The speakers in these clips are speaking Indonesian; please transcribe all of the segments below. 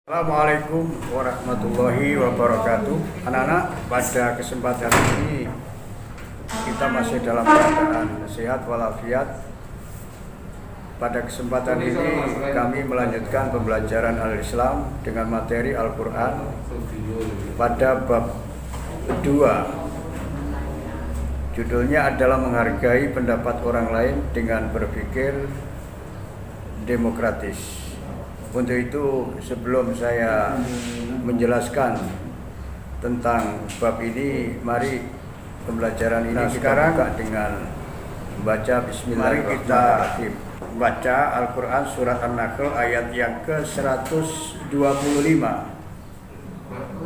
Assalamualaikum warahmatullahi wabarakatuh. Anak-anak, pada kesempatan ini kita masih dalam keadaan sehat walafiat. Pada kesempatan ini kami melanjutkan pembelajaran Al-Islam dengan materi Al-Quran pada bab kedua. Judulnya adalah menghargai pendapat orang lain dengan berpikir demokratis. Untuk itu, sebelum saya menjelaskan tentang bab ini, mari pembelajaran ini sekarang dengan membaca Bismillahirrahmanirrahim. Baca Al-Quran Surat An-Nahl ayat yang ke-125.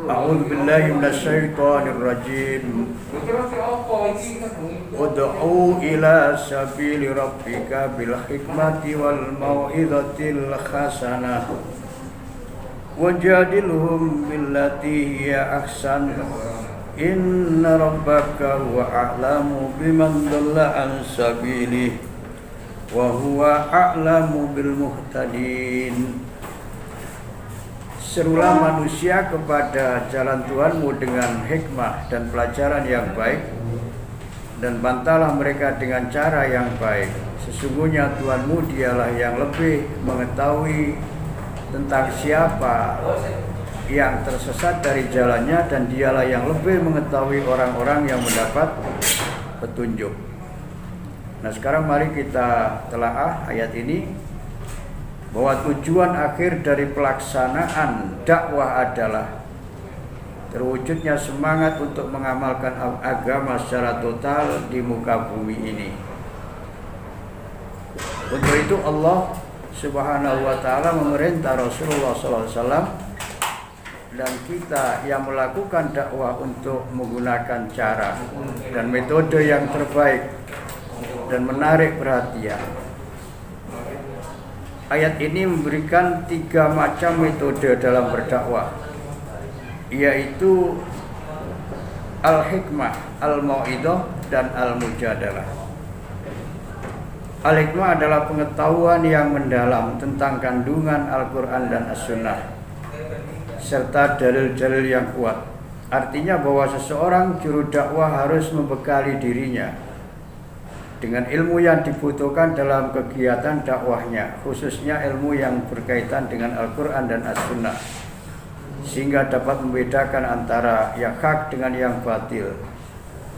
A'udzu billahi minasyaitonir rajim. Ud'u ila sabili rabbika bil hikmati wal mau'izatil hasanah wajadilhum billati hiya ahsan inna rabbaka huwa a'lamu biman dhalla an sabilihi wa huwa a'lamu bil muhtadin. Serulah manusia kepada jalan Tuhanmu dengan hikmah dan pelajaran yang baik, dan bantalah mereka dengan cara yang baik. Sesungguhnya Tuhanmu dialah yang lebih mengetahui tentang siapa yang tersesat dari jalannya, dan dialah yang lebih mengetahui orang-orang yang mendapat petunjuk. Nah, sekarang mari kita telaah ayat ini, bahwa tujuan akhir dari pelaksanaan dakwah adalah terwujudnya semangat untuk mengamalkan agama secara total di muka bumi ini. Untuk itu Allah Subhanahu wa ta'ala memerintah Rasulullah SAW dan kita yang melakukan dakwah untuk menggunakan cara dan metode yang terbaik dan menarik perhatian. Ayat ini memberikan 3 macam metode dalam berdakwah, yaitu al-hikmah, al-mau'idah, dan al-mujadalah. Al-hikmah adalah pengetahuan yang mendalam tentang kandungan Al-Quran dan As-Sunnah serta dalil-dalil yang kuat. Artinya bahwa seseorang juru dakwah harus membekali dirinya dengan ilmu yang dibutuhkan dalam kegiatan dakwahnya, khususnya ilmu yang berkaitan dengan Al-Quran dan As-Sunnah, sehingga dapat membedakan antara yang hak dengan yang batil,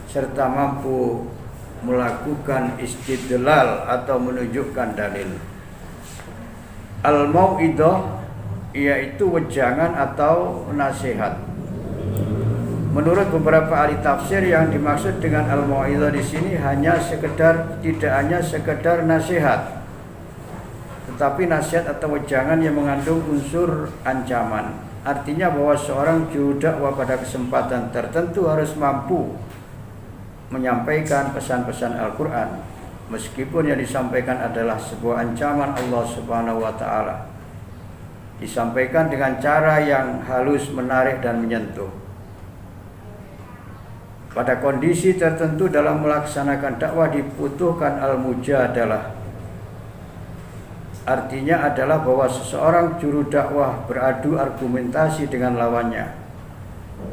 serta mampu melakukan istidlal atau menunjukkan dalil. Al-mau'idah yaitu wejangan atau nasihat. Menurut beberapa ahli tafsir, yang dimaksud dengan al-mau'idah di sini tidak hanya sekedar nasihat, tetapi nasihat atau wejangan yang mengandung unsur ancaman. Artinya bahwa seorang juru dakwah pada kesempatan tertentu harus mampu menyampaikan pesan-pesan Al-Quran, meskipun yang disampaikan adalah sebuah ancaman Allah Subhanahu wa ta'ala, disampaikan dengan cara yang halus, menarik, dan menyentuh. Pada kondisi tertentu dalam melaksanakan dakwah dibutuhkan al-mujadalah. Artinya adalah bahwa seseorang juru dakwah beradu argumentasi dengan lawannya,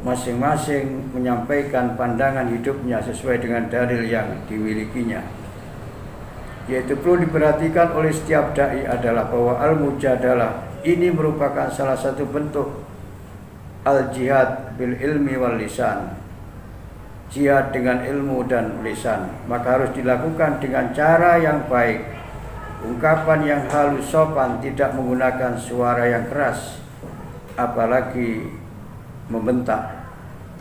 masing-masing menyampaikan pandangan hidupnya sesuai dengan dalil yang dimilikinya. Yaitu perlu diperhatikan oleh setiap dai adalah bahwa al-mujadalah ini merupakan salah satu bentuk al-jihad bil ilmi wal lisan, jihad dengan ilmu dan lisan. Maka harus dilakukan dengan cara yang baik, ungkapan yang halus sopan, tidak menggunakan suara yang keras, apalagi membentak.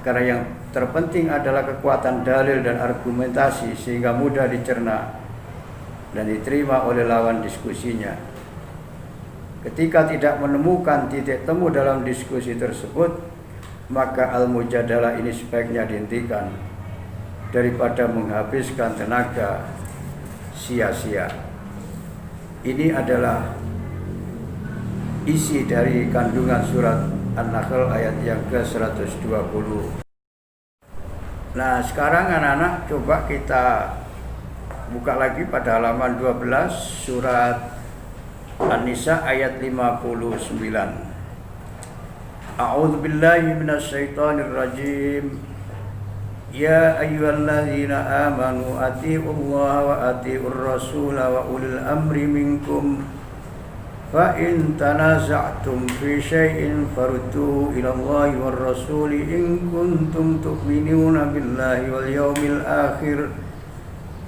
Karena yang terpenting adalah kekuatan dalil dan argumentasi, sehingga mudah dicerna dan diterima oleh lawan diskusinya. Ketika tidak menemukan titik temu dalam diskusi tersebut, maka al-mujadalah ini sebaiknya dihentikan daripada menghabiskan tenaga sia-sia. Ini adalah isi dari kandungan surat An-Nahl ayat yang ke-120. Nah, sekarang anak-anak coba kita buka lagi pada halaman 12 surat An-Nisa ayat 59. A'udzu billahi minasyaitonir rajim. Ya ayyuhalladzina amanu atti'ullaha wa atti'ur rasula wa ulil amri minkum. Fa in tanaza'tum fi syai'in farudduhu ila Allahi war rasuli in kuntum tu'minuna billahi wal yawmil akhir.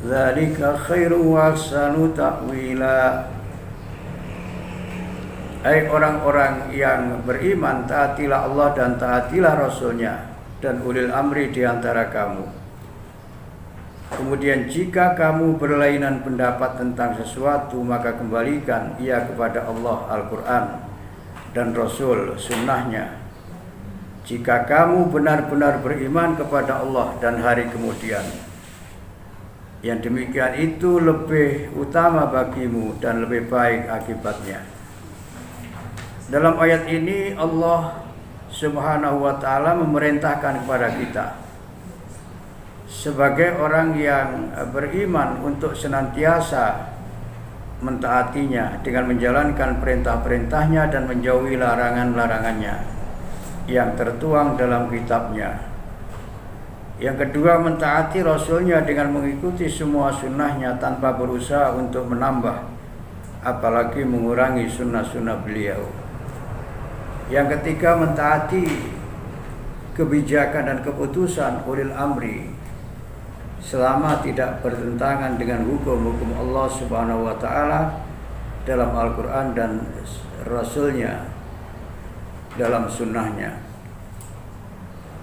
Dzalika khairu wa ahsanu ta'wila. Hai orang-orang yang beriman, taatilah Allah dan taatilah Rasul-Nya dan ulil amri di antara kamu. Kemudian jika kamu berlainan pendapat tentang sesuatu, maka kembalikan ia kepada Allah Al-Quran dan Rasul Sunnah-Nya. Jika kamu benar-benar beriman kepada Allah dan hari kemudian, yang demikian itu lebih utama bagimu dan lebih baik akibatnya. Dalam ayat ini Allah Subhanahu wa ta'ala memerintahkan kepada kita sebagai orang yang beriman untuk senantiasa mentaatinya dengan menjalankan perintah-perintahnya dan menjauhi larangan-larangannya yang tertuang dalam kitabnya. Yang kedua, mentaati Rasulnya dengan mengikuti semua sunnahnya tanpa berusaha untuk menambah apalagi mengurangi sunnah-sunnah beliau. Yang ketiga, mentaati kebijakan dan keputusan ulil amri selama tidak bertentangan dengan hukum-hukum Allah Subhanahu wa ta'ala dalam Al-Quran dan Rasul-Nya dalam sunnahnya.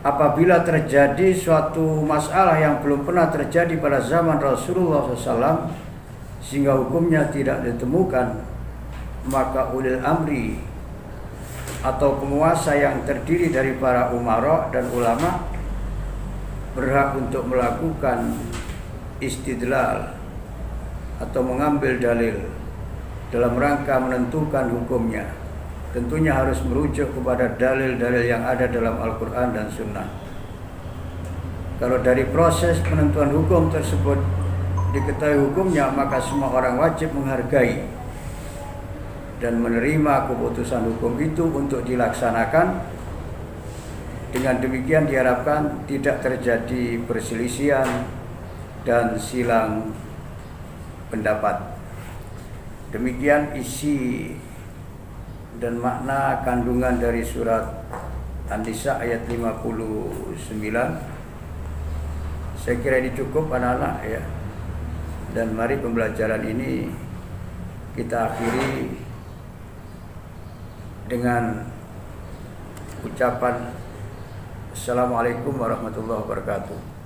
Apabila terjadi suatu masalah yang belum pernah terjadi pada zaman Rasulullah SAW sehingga hukumnya tidak ditemukan, maka ulil amri atau penguasa yang terdiri dari para umara dan ulama berhak untuk melakukan istidlal atau mengambil dalil dalam rangka menentukan hukumnya. Tentunya harus merujuk kepada dalil-dalil yang ada dalam Al-Quran dan Sunnah. Kalau dari proses penentuan hukum tersebut diketahui hukumnya, maka semua orang wajib menghargai dan menerima keputusan hukum itu untuk dilaksanakan. Dengan demikian diharapkan tidak terjadi perselisihan dan silang pendapat. Demikian isi dan makna kandungan dari surat An-Nisa ayat 59. Saya kira ini cukup anak-anak ya. Dan mari pembelajaran ini kita akhiri dengan ucapan Assalamualaikum warahmatullahi wabarakatuh.